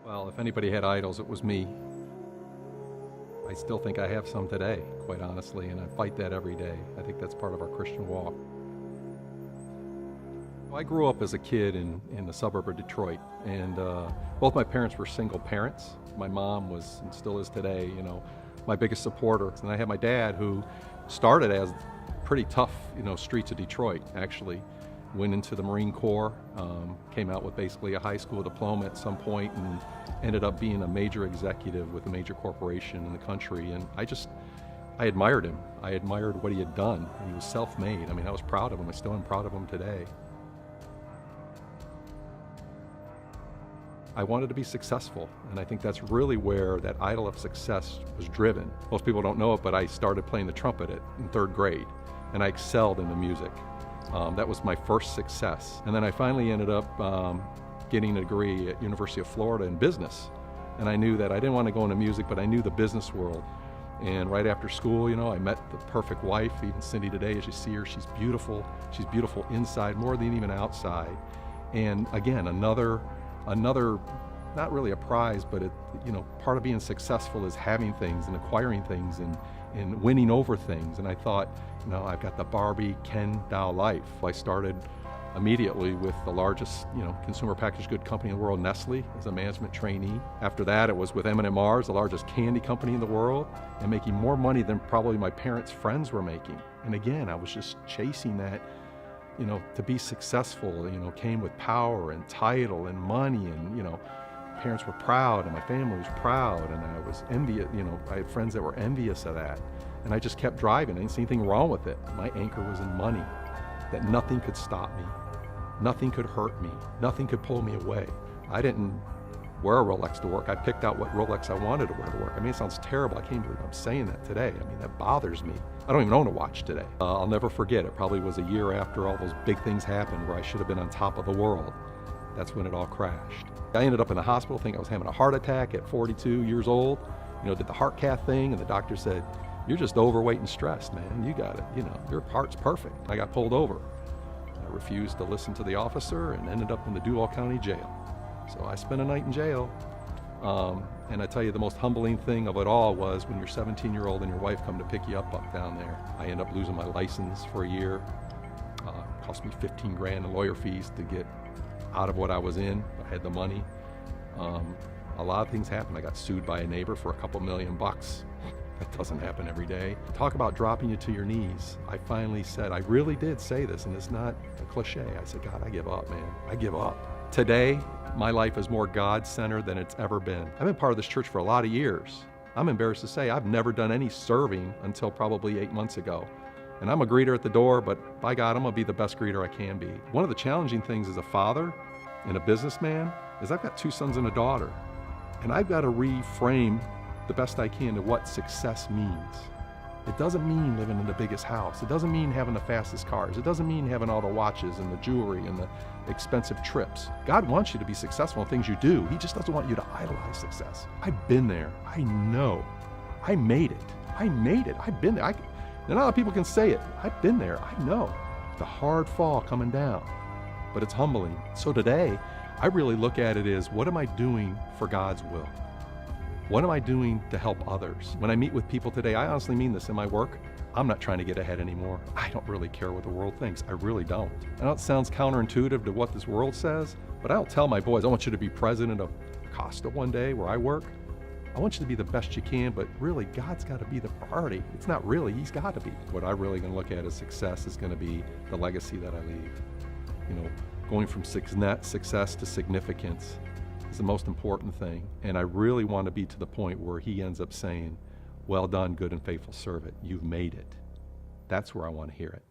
Well, if anybody had idols, it was me. I still think I have some today, quite honestly, and I fight that every day. I think that's part of our Christian walk. I grew up as a kid in the suburb of Detroit, and both my parents were single parents. My mom was, and still is today, my biggest supporter. And I had my dad, who started as pretty tough, streets of Detroit, actually. Went into the Marine Corps, came out with basically a high school diploma at some point, and ended up being a major executive with a major corporation in the country. And I admired him. I admired what he had done. He was self-made. I mean, I was proud of him. I still am proud of him today. I wanted to be successful, and I think that's really where that idol of success was driven. Most people don't know it, but I started playing the trumpet in third grade, and I excelled in the music. That was my first success. And then I finally ended up getting a degree at University of Florida in business. And I knew that I didn't want to go into music, but I knew the business world. And right after school, I met the perfect wife. Even Cindy today, as you see her, she's beautiful. She's beautiful inside, more than even outside. And again, another, not really a prize, but part of being successful is having things and acquiring things and winning over things. And I thought, I've got the Barbie Ken doll life. I started immediately with the largest, consumer packaged good company in the world, Nestle, as a management trainee. After that, it was with M&M's, the largest candy company in the world, and making more money than probably my parents' friends were making. And again, I was just chasing that, to be successful, came with power and title and money, and, parents were proud and my family was proud, and I was envious, I had friends that were envious of that. And I just kept driving. I didn't see anything wrong with it. My anchor was in money, that nothing could stop me. Nothing could hurt me. Nothing could pull me away. I didn't wear a Rolex to work. I picked out what Rolex I wanted to wear to work. I mean, it sounds terrible. I can't believe I'm saying that today. I mean, that bothers me. I don't even own a watch today. I'll never forget. It probably was a year after all those big things happened where I should have been on top of the world. That's when it all crashed. I ended up in the hospital thinking I was having a heart attack at 42 years old. Did the heart cath thing, and the doctor said, "You're just overweight and stressed, man. You got it. Your heart's perfect." I got pulled over. I refused to listen to the officer and ended up in the Duval County Jail. So I spent a night in jail. And I tell you, the most humbling thing of it all was when your 17-year-old and your wife come to pick you up down there. I ended up losing my license for a year. Cost me 15 grand in lawyer fees to get out of what I was in. I had the money. A lot of things happened. I got sued by a neighbor for a couple $1 million. That doesn't happen every day. Talk about dropping you to your knees. I finally said, I really did say this, and it's not a cliche. I said, God, I give up, man. I give up. Today, my life is more God-centered than it's ever been. I've been part of this church for a lot of years. I'm embarrassed to say I've never done any serving until probably 8 months ago. And I'm a greeter at the door, but by God, I'm gonna be the best greeter I can be. One of the challenging things as a father and a businessman is I've got 2 sons and a daughter. And I've got to reframe the best I can to what success means. It doesn't mean living in the biggest house. It doesn't mean having the fastest cars. It doesn't mean having all the watches and the jewelry and the expensive trips. God wants you to be successful in things you do. He just doesn't want you to idolize success. I've been there. I know. I made it. I've been there. Not a lot of people can say it. I've been there. I know. The hard fall coming down, but it's humbling. So today, I really look at it as, what am I doing for God's will? What am I doing to help others? When I meet with people today, I honestly mean this in my work, I'm not trying to get ahead anymore. I don't really care what the world thinks. I really don't. I know it sounds counterintuitive to what this world says, but I don't tell my boys, I want you to be president of Costa one day where I work. I want you to be the best you can, but really, God's got to be the priority. It's not really, He's got to be. What I'm really going to look at as success is going to be the legacy that I leave. Going from success to significance is the most important thing. And I really want to be to the point where He ends up saying, well done, good and faithful servant. You've made it. That's where I want to hear it.